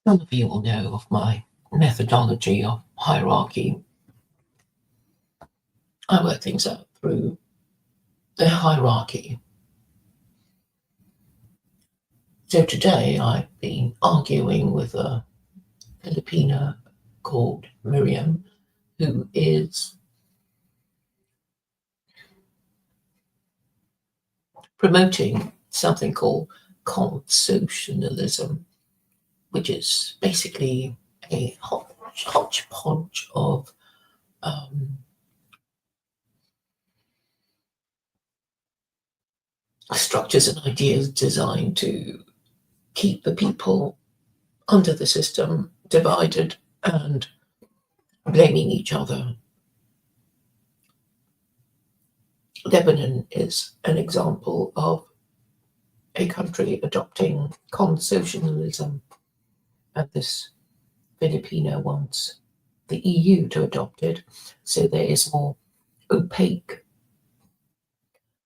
Some of you will know of my methodology of hierarchy. I work things out through the hierarchy. So today I've been arguing with a Filipina called Miriam, who is promoting something called consocialism, which is basically a hodgepodge of structures and ideas designed to keep the people under the system divided and blaming each other. Lebanon is an example of a country adopting consocialism, and this Filipino wants the EU to adopt it, so there is more opaque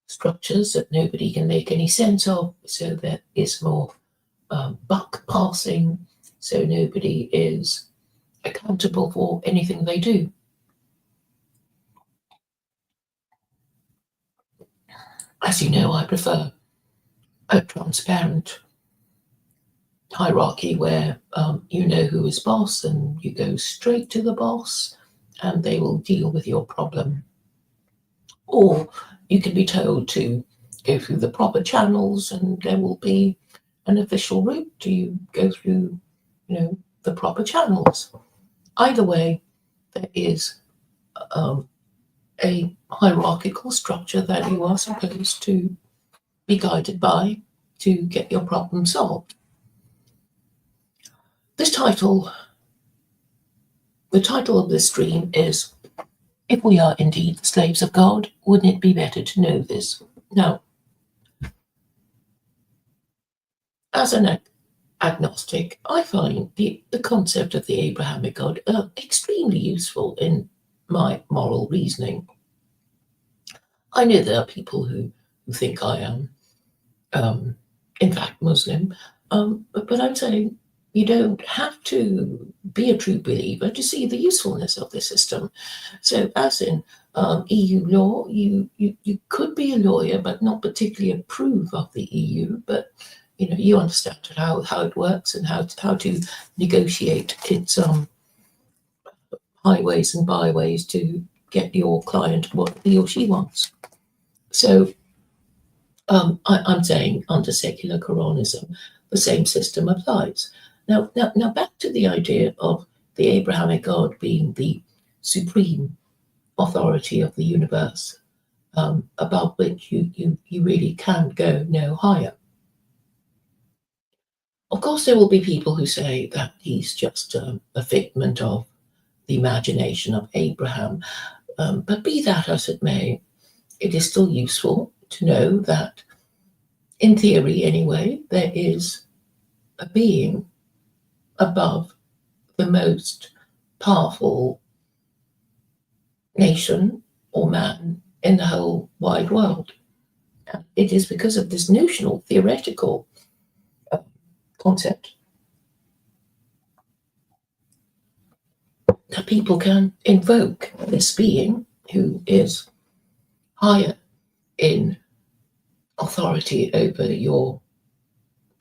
structures that nobody can make any sense of, so there is more buck passing, so nobody is accountable for anything they do. As you know, I prefer a transparent hierarchy where you know who is boss and you go straight to the boss and they will deal with your problem. Or you can be told to go through the proper channels and there will be an official route to go through, the proper channels. Either way, there is a hierarchical structure that you are supposed to be guided by to get your problem solved. The title of this stream is, If We Are Indeed the Slaves of God, Wouldn't It Be Better to Know This? Now, as an agnostic, I find the concept of the Abrahamic God extremely useful in my moral reasoning. I know there are people who think I am, in fact, Muslim, but I'm saying you don't have to be a true believer to see the usefulness of the system. So, as in EU law, you could be a lawyer but not particularly approve of the EU, but you understand how it works and how to negotiate its highways and byways to get your client what he or she wants. So I'm saying under secular Quranism, the same system applies. Now back to the idea of the Abrahamic God being the supreme authority of the universe, above which you really can't go no higher. Of course, there will be people who say that he's just a figment of the imagination of Abraham. But be that as it may, it is still useful to know that, in theory anyway, there is a being above the most powerful nation or man in the whole wide world. And it is because of this notional, theoretical concept that people can invoke this being who is higher in authority over your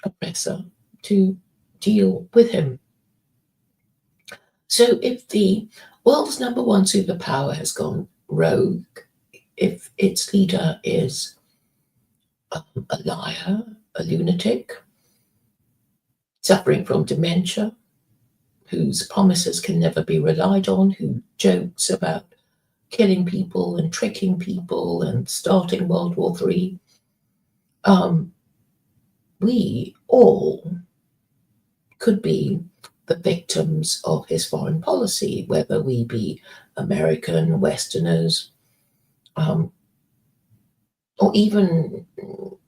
oppressor to deal with him. So if the world's number one superpower has gone rogue, if its leader is a liar, a lunatic, suffering from dementia, whose promises can never be relied on, who jokes about killing people and tricking people and starting World War III, we all could be the victims of his foreign policy, whether we be American, Westerners, or even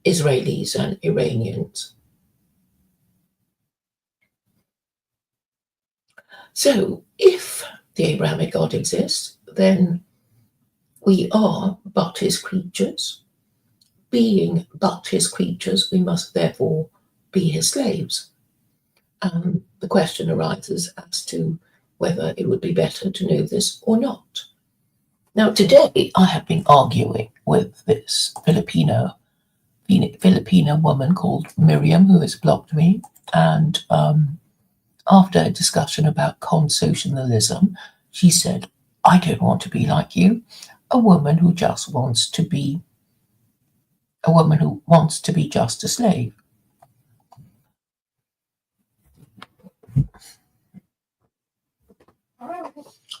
Israelis and Iranians. So if the Abrahamic God exists, then we are but his creatures. Being but his creatures, we must therefore be his slaves. the question arises as to whether it would be better to know this or not. Now, today I have been arguing with this Filipino woman called Miriam, who has blocked me, and after a discussion about consocialism, she said, "I don't want to be like you, a woman who wants to be just a slave."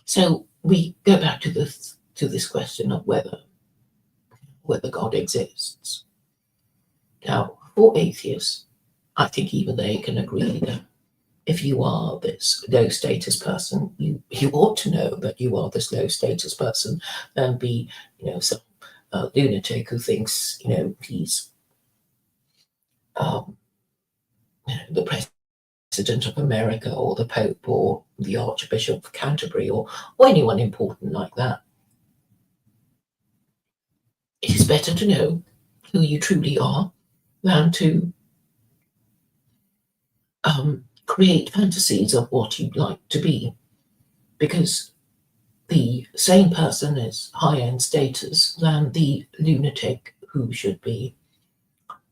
So we go back to this question of whether God exists. Now, for atheists, I think even they can agree that if you are this low status person, you ought to know that you are this low status person and be, some lunatic who thinks, he's the President of America or the Pope or the Archbishop of Canterbury or anyone important like that. It is better to know who you truly are than to create fantasies of what you'd like to be, because the same person is higher in status than the lunatic who should be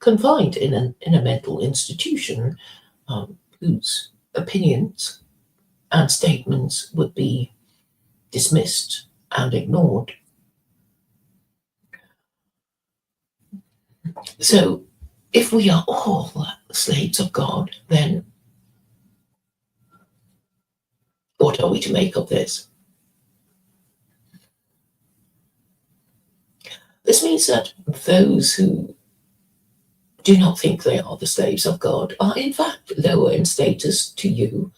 confined in a mental institution, whose opinions and statements would be dismissed and ignored. So if we are all slaves of God, then what are we to make of this? This means that those who do not think they are the slaves of God are in fact lower in status to you,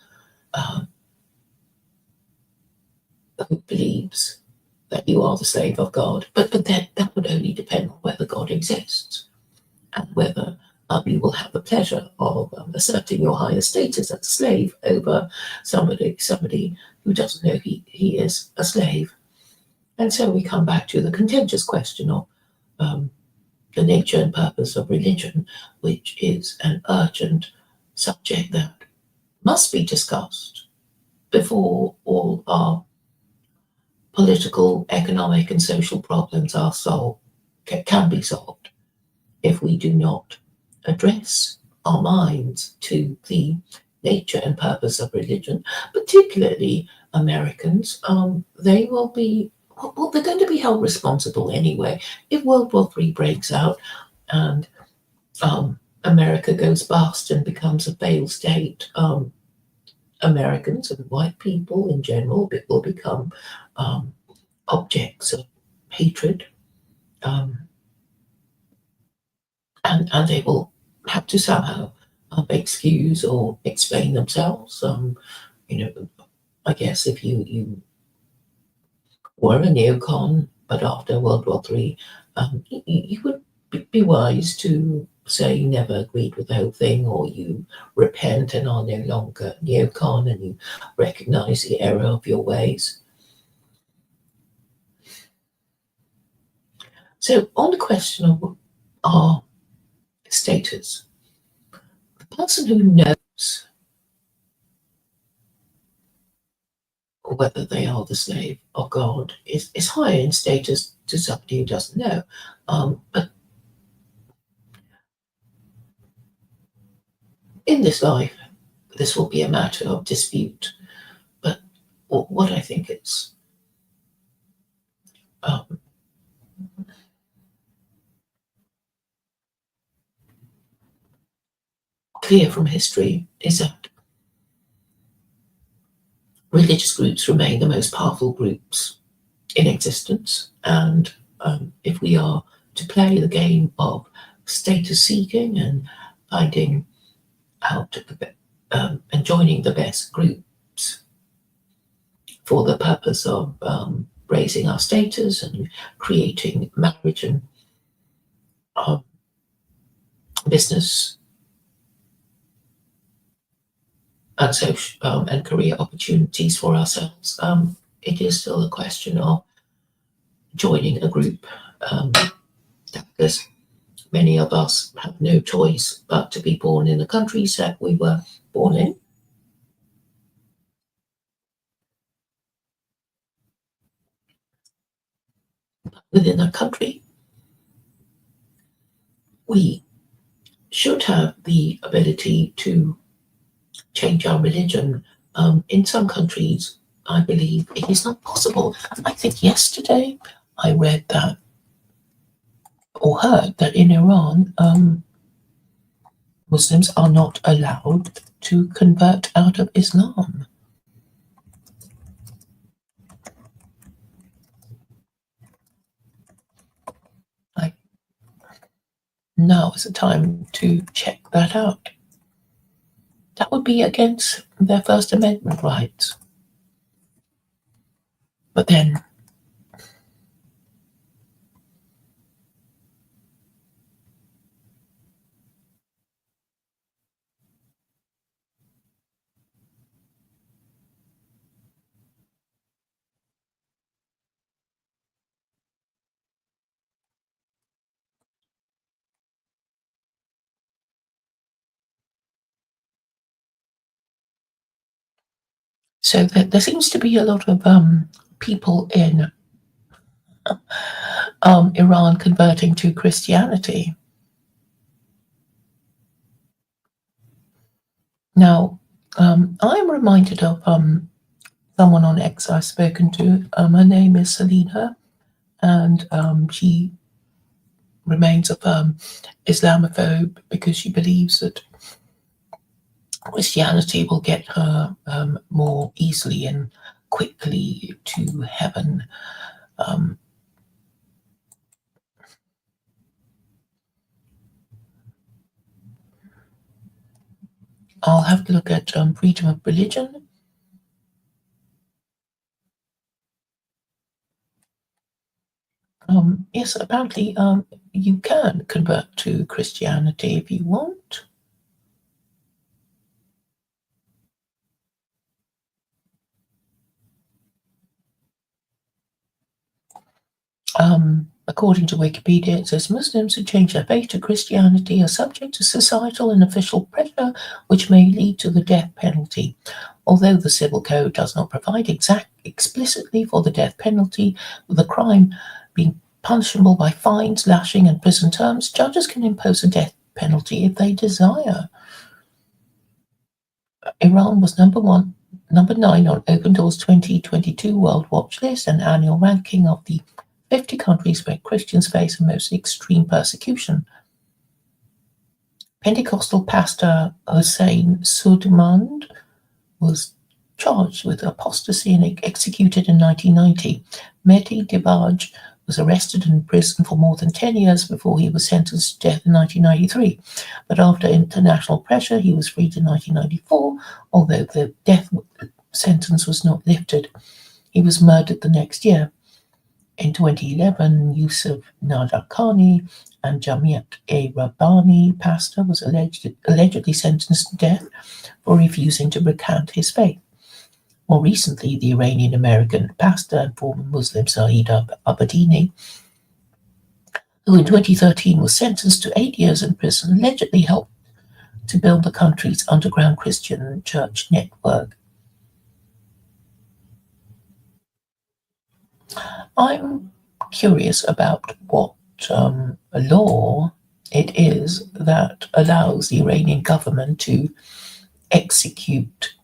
who believes that you are the slave of God. But that would only depend on whether God exists and whether you will have the pleasure of asserting your higher status as a slave over somebody who doesn't know he is a slave. And so we come back to the contentious question of the nature and purpose of religion, which is an urgent subject that must be discussed before all our political, economic, and social problems are can be solved. If we do not address our minds to the nature and purpose of religion, particularly Americans, they're going to be held responsible anyway. If World War III breaks out and America goes bust and becomes a failed state, Americans and white people in general will become objects of hatred, and they will have to somehow excuse or explain themselves. I guess if you were a neocon, but after World War III, you would be wise to say you never agreed with the whole thing, or you repent and are no longer neocon and you recognize the error of your ways. So on the question of our status, the person who knows whether they are the slave of God is higher in status to somebody who doesn't know. But in this life, this will be a matter of dispute. But what I think is clear from history is that religious groups remain the most powerful groups in existence. And if we are to play the game of status seeking and finding out and joining the best groups for the purpose of raising our status and creating marriage and business and social and career opportunities for ourselves, it is still a question of joining a group, because many of us have no choice but to be born in the countries that we were born in. within a country, we should have the ability to change our religion. In some countries, I believe it is not possible. I think yesterday I read that or heard that in Iran, Muslims are not allowed to convert out of Islam. I, now is the time to check that out. That would be against their First Amendment rights. But then, so there seems to be a lot of people in Iran converting to Christianity. Now, I'm reminded of someone on X I've spoken to. Her name is Selena, and she remains a firm Islamophobe because she believes that Christianity will get her more easily and quickly to heaven. I'll have to look at freedom of religion. Yes, apparently you can convert to Christianity if you want. According to Wikipedia, it says Muslims who change their faith to Christianity are subject to societal and official pressure, which may lead to the death penalty. Although the Civil Code does not provide explicitly for the death penalty, with the crime being punishable by fines, lashing, and prison terms, judges can impose a death penalty if they desire. Iran was number 9 on Open Doors 2022 World Watch List, an annual ranking of the 50 countries where Christians face the most extreme persecution. Pentecostal pastor Hossein Soudmand was charged with apostasy and executed in 1990. Mehdi Dibaj was arrested and imprisoned for more than 10 years before he was sentenced to death in 1993. But after international pressure, he was freed in 1994, although the death sentence was not lifted. He was murdered the next year. In 2011, Yusuf Nadakani and Jamiat-e-Rabbani pastor was allegedly sentenced to death for refusing to recant his faith. More recently, the Iranian-American pastor and former Muslim Saeed Abedini, who in 2013 was sentenced to 8 years in prison, allegedly helped to build the country's underground Christian church network. I'm curious about what law it is that allows the Iranian government to execute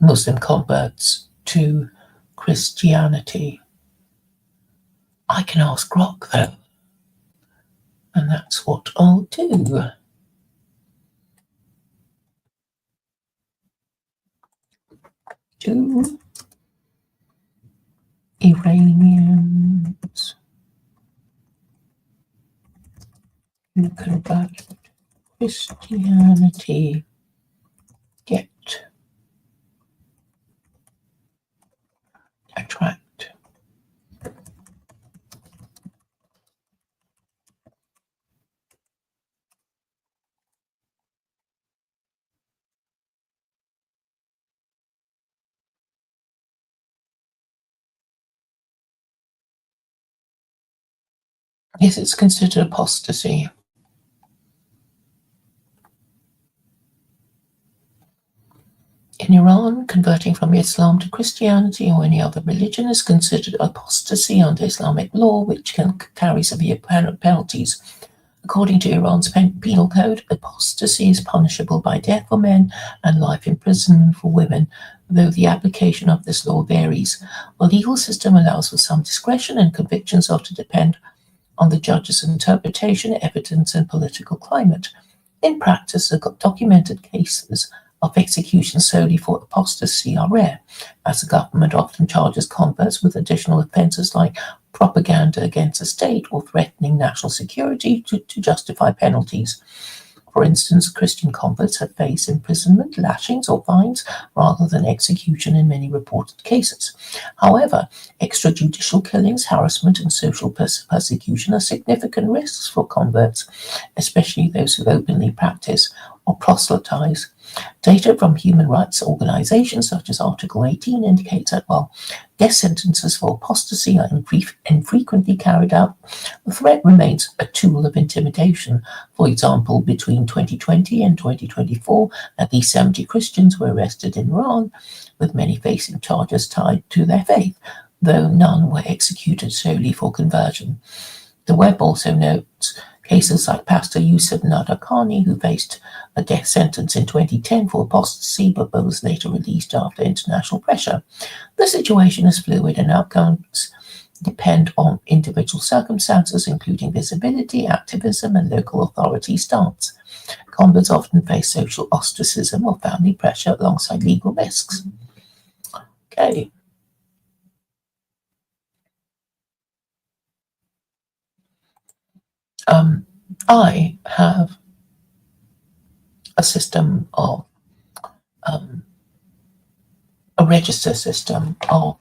Muslim converts to Christianity. I can ask Grok though, and that's what I'll do. Do Iranians who convert to Christianity get attract? Yes, it's considered apostasy. In Iran, converting from Islam to Christianity or any other religion is considered apostasy under Islamic law, which can carry severe penalties. According to Iran's penal code, apostasy is punishable by death for men and life imprisonment for women, though the application of this law varies. The legal system allows for some discretion, and convictions are to depend on the judge's interpretation, evidence, and political climate. In practice, the documented cases of execution solely for apostasy are rare, as the government often charges converts with additional offences like propaganda against the state or threatening national security to justify penalties. For instance, Christian converts have faced imprisonment, lashings, or fines rather than execution in many reported cases. However, extrajudicial killings, harassment, and social persecution are significant risks for converts, especially those who openly practice or proselytize. Data from human rights organizations such as Article 18 indicates that while death sentences for apostasy are infrequently carried out, the threat remains a tool of intimidation. For example, between 2020 and 2024, at least 70 Christians were arrested in Iran, with many facing charges tied to their faith, though none were executed solely for conversion. The web also notes cases like Pastor Yusuf Nadakani, who faced a death sentence in 2010 for apostasy, but was later released after international pressure. The situation is fluid, and outcomes depend on individual circumstances, including visibility, activism, and local authority stance. Converts often face social ostracism or family pressure alongside legal risks. Okay. I have a system of a register system of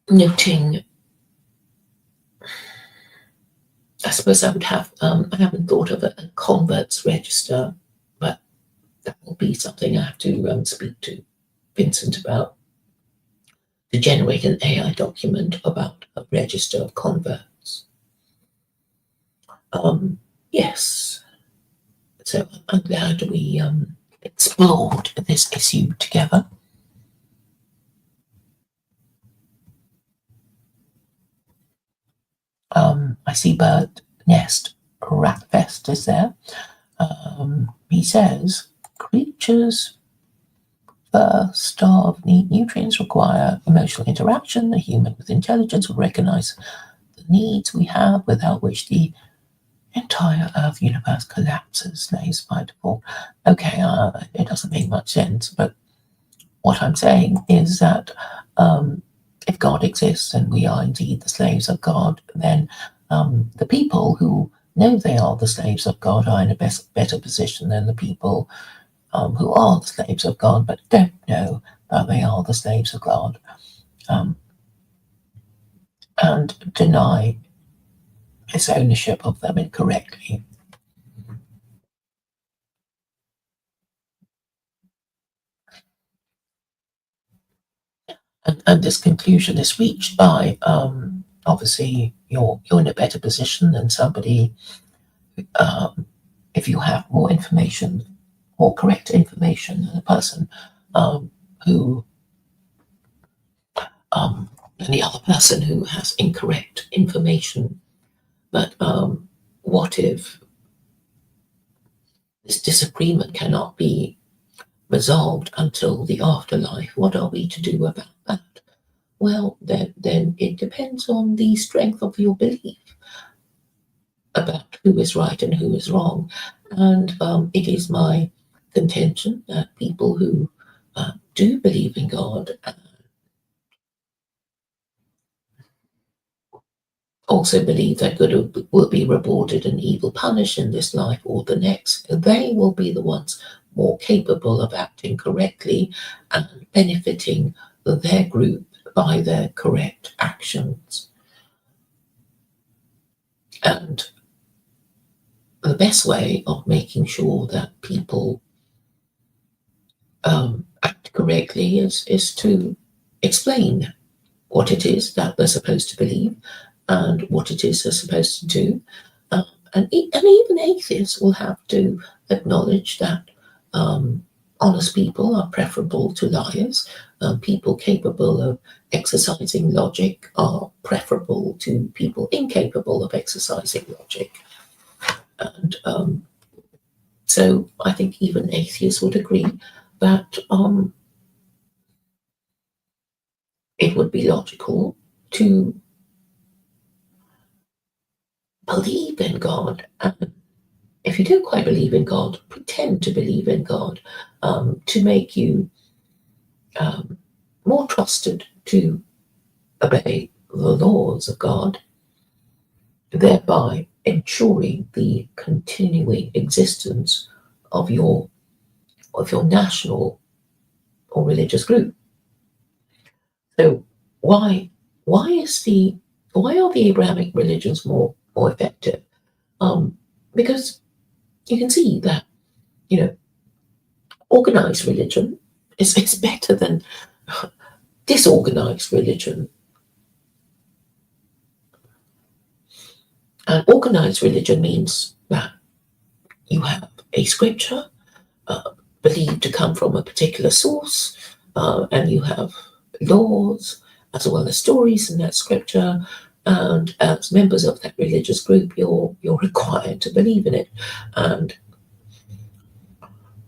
noting. I suppose I would have, I haven't thought of a converts register, but that will be something I have to speak to Vincent about, to generate an AI document about a register of converts. Yes. So I'm glad we explored this issue together. I see Bird Nest Ratfest is there. He says, creatures first starve need nutrients, require emotional interaction. A human with intelligence will recognize the needs we have, without which the entire Earth universe collapses. Slaves by default. Okay, it doesn't make much sense, but what I'm saying is that if God exists and we are indeed the slaves of God, then the people who know they are the slaves of God are in a better position than the people who are the slaves of God but don't know that they are the slaves of God, and deny his ownership of them incorrectly. And this conclusion is reached by obviously you're in a better position than somebody if you have more information, more correct information than a person who than the other person who has incorrect information. But what if this disagreement cannot be resolved until the afterlife? What are we to do about that? Well, then it depends on the strength of your belief about who is right and who is wrong. And it is my contention that people who do believe in God also believe that good will be rewarded and evil punished in this life or the next, they will be the ones more capable of acting correctly and benefiting their group by their correct actions. And the best way of making sure that people act correctly is to explain what it is that they're supposed to believe and what it is they're supposed to do, and and even atheists will have to acknowledge that honest people are preferable to liars. People capable of exercising logic are preferable to people incapable of exercising logic. And so I think even atheists would agree that it would be logical to believe in God. And if you don't quite believe in God, pretend to believe in God, to make you more trusted to obey the laws of God, thereby ensuring the continuing existence of your national or religious group. So why are the Abrahamic religions more effective? Because you can see that organized religion is better than disorganized religion. And organized religion means that you have a scripture believed to come from a particular source, and you have laws as well as stories in that scripture. And as members of that religious group, you're required to believe in it and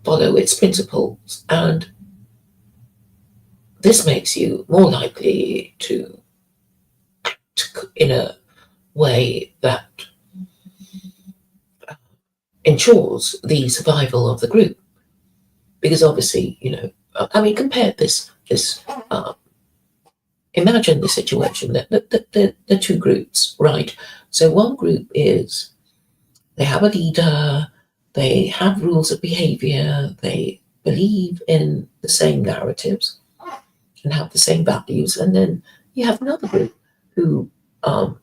follow its principles. And this makes you more likely to in a way that ensures the survival of the group. Because obviously, compare this. Imagine the situation that the two groups, right? So one group is they have a leader, they have rules of behavior, they believe in the same narratives and have the same values, and then you have another group who have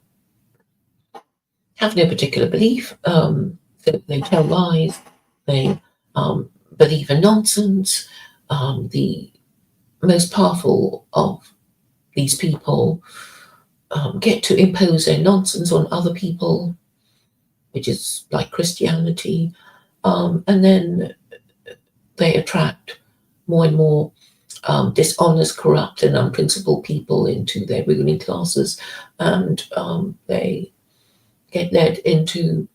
no particular belief. They tell lies. They believe in nonsense. The most powerful of these people get to impose their nonsense on other people, which is like Christianity, and then they attract more and more dishonest, corrupt, and unprincipled people into their ruling classes, and they get led into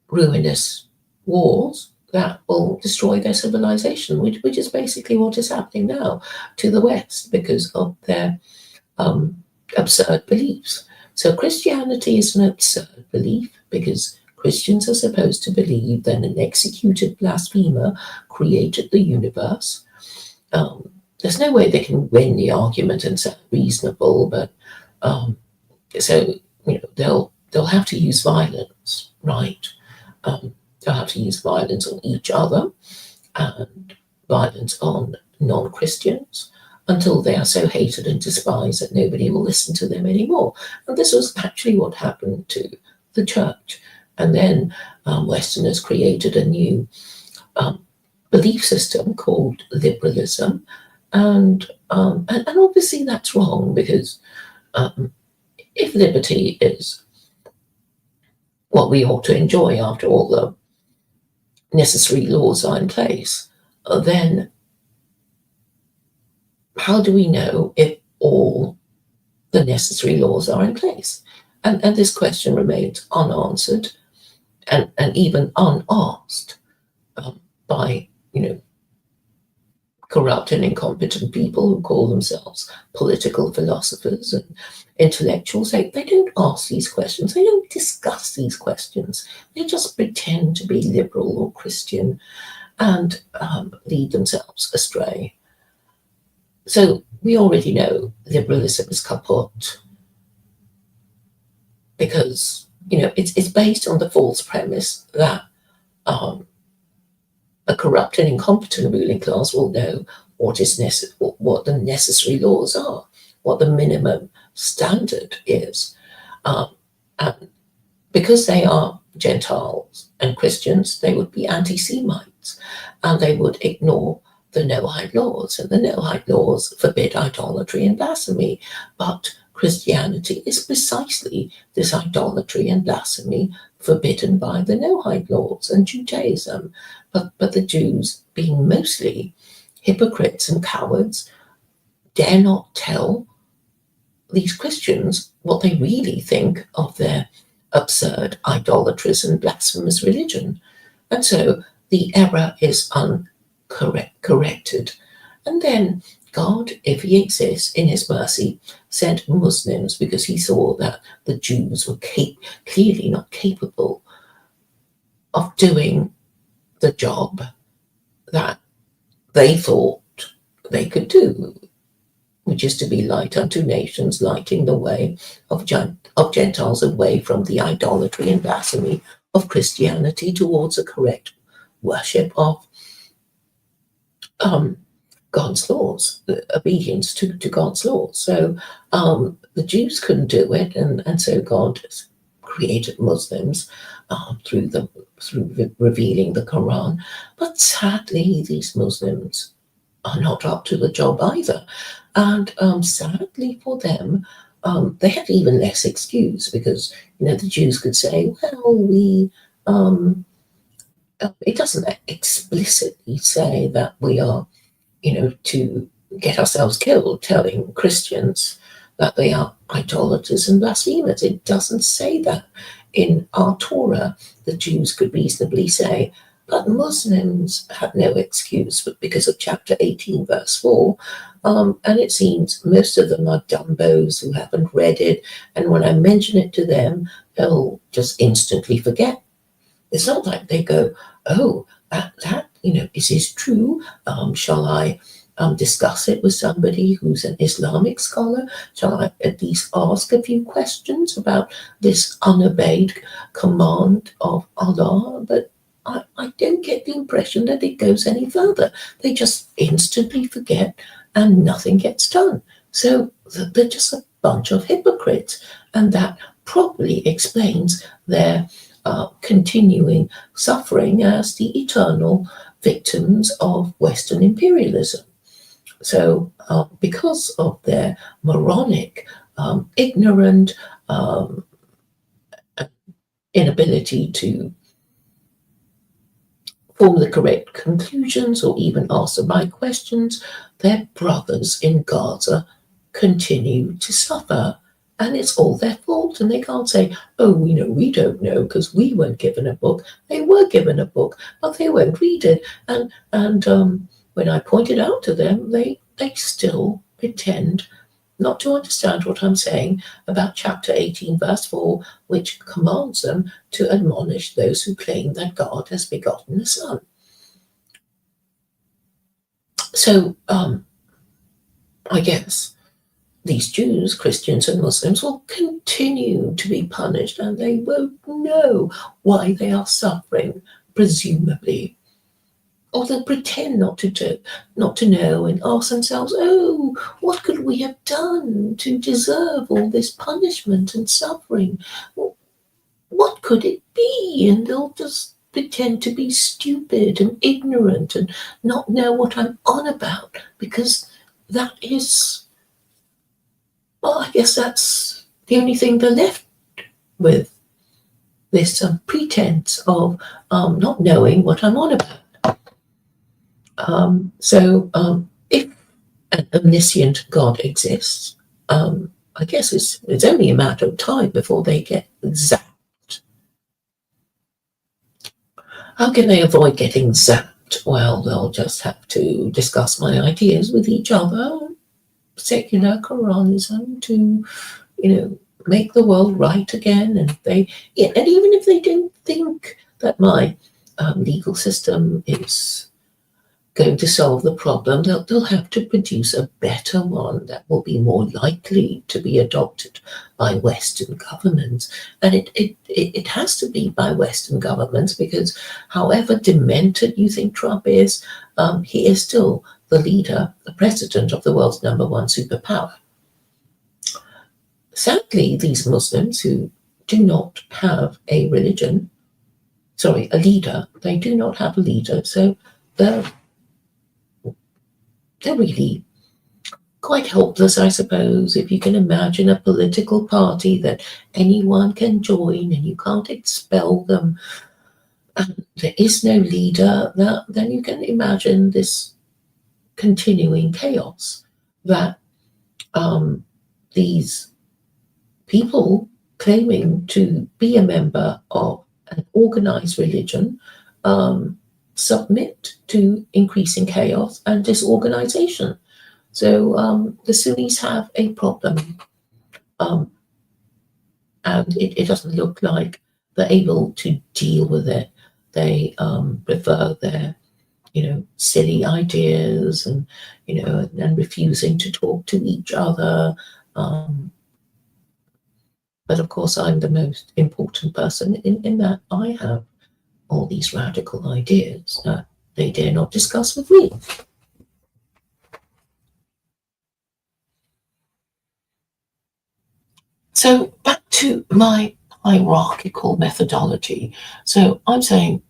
ruinous wars that will destroy their civilization, which is basically what is happening now to the West because of their absurd beliefs. So Christianity is an absurd belief because Christians are supposed to believe that an executed blasphemer created the universe. There's no way they can win the argument and sound reasonable, but so they'll have to use violence, right? They'll have to use violence on each other and violence on non-Christians until they are so hated and despised that nobody will listen to them anymore. And this was actually what happened to the church. And then Westerners created a new belief system called liberalism. And obviously that's wrong because if liberty is what we ought to enjoy after all the necessary laws are in place, then how do we know if all the necessary laws are in place? And this question remains unanswered and even unasked by corrupt and incompetent people who call themselves political philosophers and intellectuals. They don't ask these questions. They don't discuss these questions. They just pretend to be liberal or Christian and lead themselves astray. So we already know liberalism is kaput because it's based on the false premise that a corrupt and incompetent ruling class will know what the necessary laws are, what the minimum standard is, and because they are Gentiles and Christians, they would be anti-Semites, and they would ignore the Noahide laws, and the Noahide laws forbid idolatry and blasphemy, but Christianity is precisely this idolatry and blasphemy forbidden by the Noahide laws and Judaism. But the Jews, being mostly hypocrites and cowards, dare not tell these Christians what they really think of their absurd, idolatrous, and blasphemous religion. And so the error is uncorrected. And then God, if he exists in his mercy, sent Muslims because he saw that the Jews were clearly not capable of doing the job that they thought they could do, which is to be light unto nations, lighting the way of Gentiles away from the idolatry and blasphemy of Christianity towards a correct worship of God's laws, obedience to God's laws. So the Jews couldn't do it, and so God created Muslims through revealing the Quran. But sadly, these Muslims are not up to the job either. And sadly for them, they had even less excuse because, the Jews could say, well, it doesn't explicitly say that we are, to get ourselves killed, telling Christians that they are idolaters and blasphemers. It doesn't say that in our Torah. The Jews could reasonably say, but Muslims have no excuse because of chapter 18, verse 4. And it seems most of them are dumbos who haven't read it. And when I mention it to them, they'll just instantly forget. It's not like they go, oh, that is this true? Shall I discuss it with somebody who's an Islamic scholar? Shall I at least ask a few questions about this unobeyed command of Allah? But I don't get the impression that it goes any further. They just instantly forget and nothing gets done. So they're just a bunch of hypocrites. And that probably explains their continuing suffering as the eternal victims of Western imperialism. So because of their moronic, ignorant inability to form the correct conclusions or even ask the right questions, their brothers in Gaza continue to suffer. And it's all their fault. And they can't say, oh, we don't know because we weren't given a book. They were given a book, but they won't read it. And when I pointed out to them, they still pretend not to understand what I'm saying about chapter 18, verse 4, which commands them to admonish those who claim that God has begotten the Son. So I guess these Jews, Christians, and Muslims will continue to be punished, and they won't know why they are suffering, presumably. Or they'll pretend not to know and ask themselves, oh, what could we have done to deserve all this punishment and suffering? What could it be? And they'll just pretend to be stupid and ignorant and not know what I'm on about, because that is, well, I guess that's the only thing they're left with, this pretense of not knowing what I'm on about. So if an omniscient God exists, I guess it's only a matter of time before they get zapped. How can they avoid getting zapped? Well, they'll just have to discuss my ideas with each other, secular Quranism, to, make the world right again. And and even if they don't think that my legal system is going to solve the problem, they'll have to produce a better one that will be more likely to be adopted by Western governments. And it has to be by Western governments, because however demented you think Trump is, he is still the leader, the president of the world's #1 superpower. Sadly, these Muslims who do not have a leader, they do not have a leader, so they're really quite helpless, I suppose, if you can imagine a political party that anyone can join and you can't expel them, and there is no leader, then you can imagine this continuing chaos that these people claiming to be a member of an organized religion submit to increasing chaos and disorganization. So the Sunnis have a problem, and it doesn't look like they're able to deal with it. They prefer their, silly ideas and, and refusing to talk to each other. Um, but of course, I'm the most important person in that I have all these radical ideas that they dare not discuss with me. So back to my hierarchical methodology. So I'm saying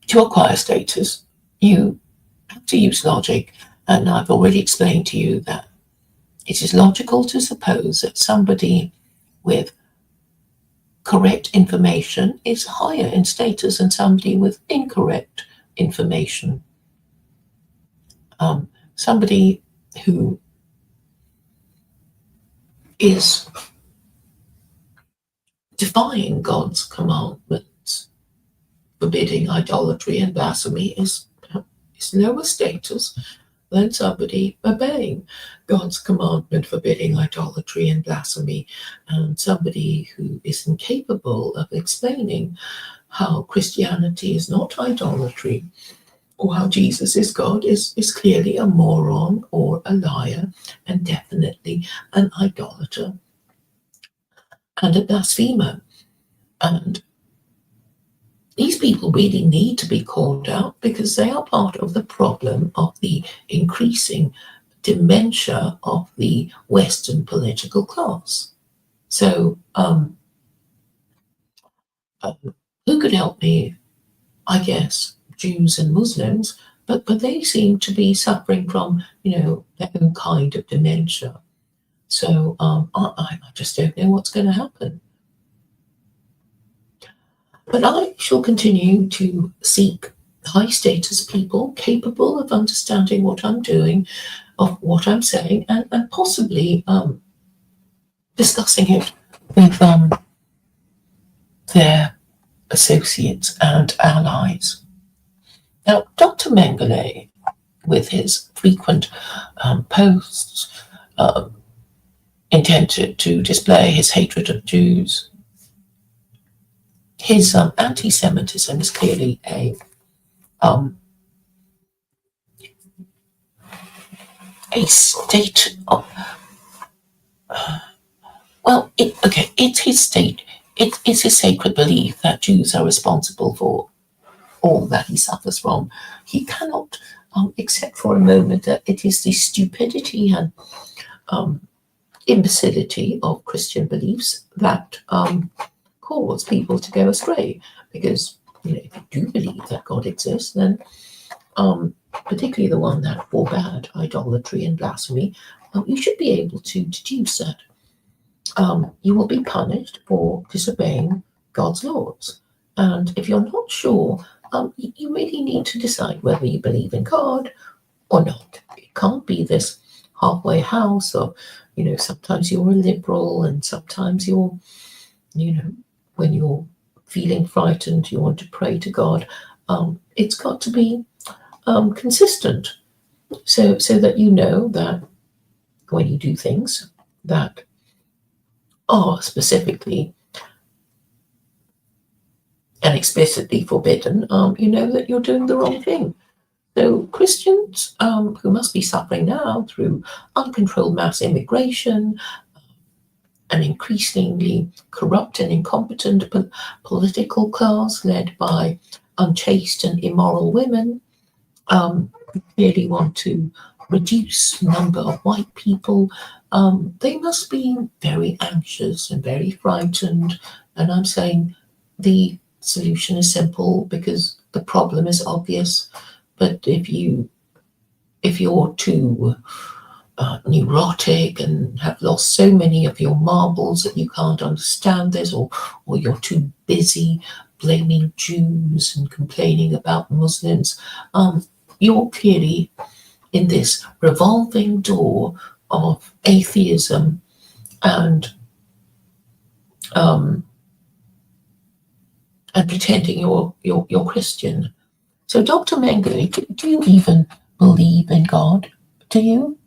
to acquire status, you have to use logic. And I've already explained to you that it is logical to suppose that somebody with correct information is higher in status than somebody with incorrect information. Somebody who is defying God's commandments, forbidding idolatry and blasphemy, is lower status than somebody obeying God's commandment forbidding idolatry and blasphemy, and somebody who is incapable of explaining how Christianity is not idolatry or how Jesus is God is clearly a moron or a liar and definitely an idolater and a blasphemer. And these people really need to be called out because they are part of the problem of the increasing dementia of the Western political class. So, who could help me? I guess Jews and Muslims, but they seem to be suffering from, their own kind of dementia. So I just don't know what's going to happen. But I shall continue to seek high status people capable of understanding what I'm doing, of what I'm saying, and possibly discussing it with their associates and allies. Now, Dr. Mengele, with his frequent posts intended to display his hatred of Jews, his anti-Semitism is clearly a state of it's his state. It's his sacred belief that Jews are responsible for all that he suffers from. He cannot accept for a moment that it is the stupidity and imbecility of Christian beliefs that cause people to go astray. Because if you do believe that God exists, then particularly the one that forbade idolatry and blasphemy, you should be able to deduce that you will be punished for disobeying God's laws. And if you're not sure, you really need to decide whether you believe in God or not. It can't be this halfway house of, sometimes you're a liberal and sometimes you're, when you're feeling frightened, you want to pray to God. It's got to be consistent so that you know that when you do things that are specifically and explicitly forbidden, you know that you're doing the wrong thing. So Christians who must be suffering now through uncontrolled mass immigration, an increasingly corrupt and incompetent political class led by unchaste and immoral women, clearly want to reduce the number of white people. They must be very anxious and very frightened. And I'm saying the solution is simple because the problem is obvious. But if you if you're too neurotic and have lost so many of your marbles that you can't understand this, or you're too busy blaming Jews and complaining about Muslims, you're clearly in this revolving door of atheism and um, pretending you're Christian. So, Dr. Mengele, do you even believe in God? Do you?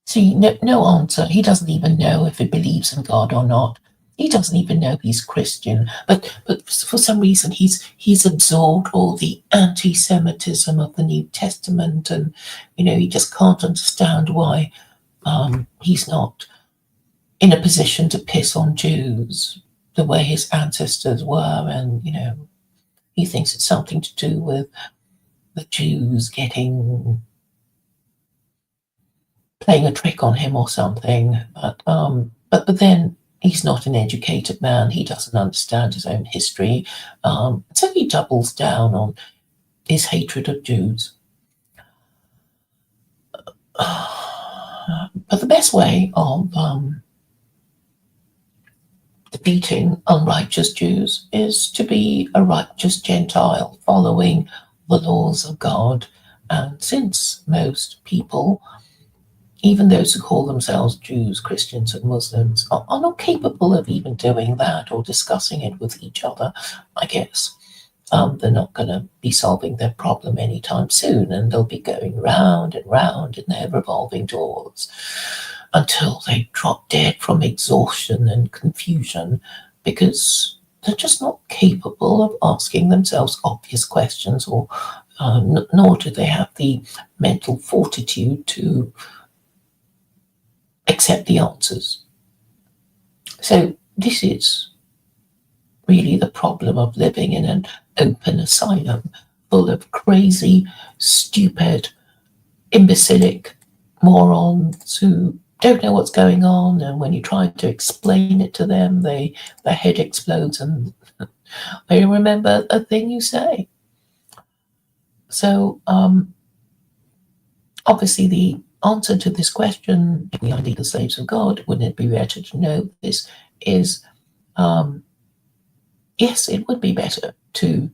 See, no answer. He doesn't even know if he believes in God or not. He doesn't even know he's Christian. But for some reason, he's absorbed all the anti-Semitism of the New Testament, and he just can't understand why he's not in a position to piss on Jews the way his ancestors were, and he thinks it's something to do with the Jews playing a trick on him or something. But then he's not an educated man. He doesn't understand his own history. So he doubles down on his hatred of Jews. But the best way of defeating unrighteous Jews is to be a righteous Gentile, following the laws of God. And since most people, even those who call themselves Jews, Christians, and Muslims, are not capable of even doing that or discussing it with each other, I guess they're not going to be solving their problem anytime soon, and they'll be going round and round in their revolving doors until they drop dead from exhaustion and confusion, because they're just not capable of asking themselves obvious questions, or nor do they have the mental fortitude to accept the answers. So this is really the problem of living in an open asylum full of crazy, stupid, imbecilic morons who don't know what's going on, and when you try to explain it to them, their head explodes and they don't remember a thing you say. So obviously the answer to this question, if we are legal slaves of God, wouldn't it be better to know this, is yes, it would be better to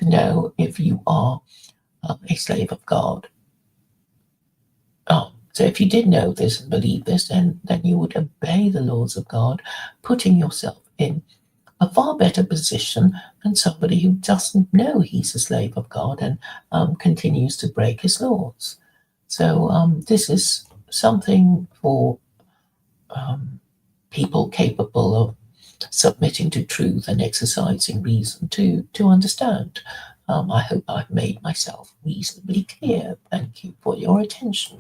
know if you are a slave of God. So if you did know this and believe this, then you would obey the laws of God, putting yourself in a far better position than somebody who doesn't know he's a slave of God and continues to break his laws. So this is something for people capable of submitting to truth and exercising reason to understand. I hope I've made myself reasonably clear. Thank you for your attention.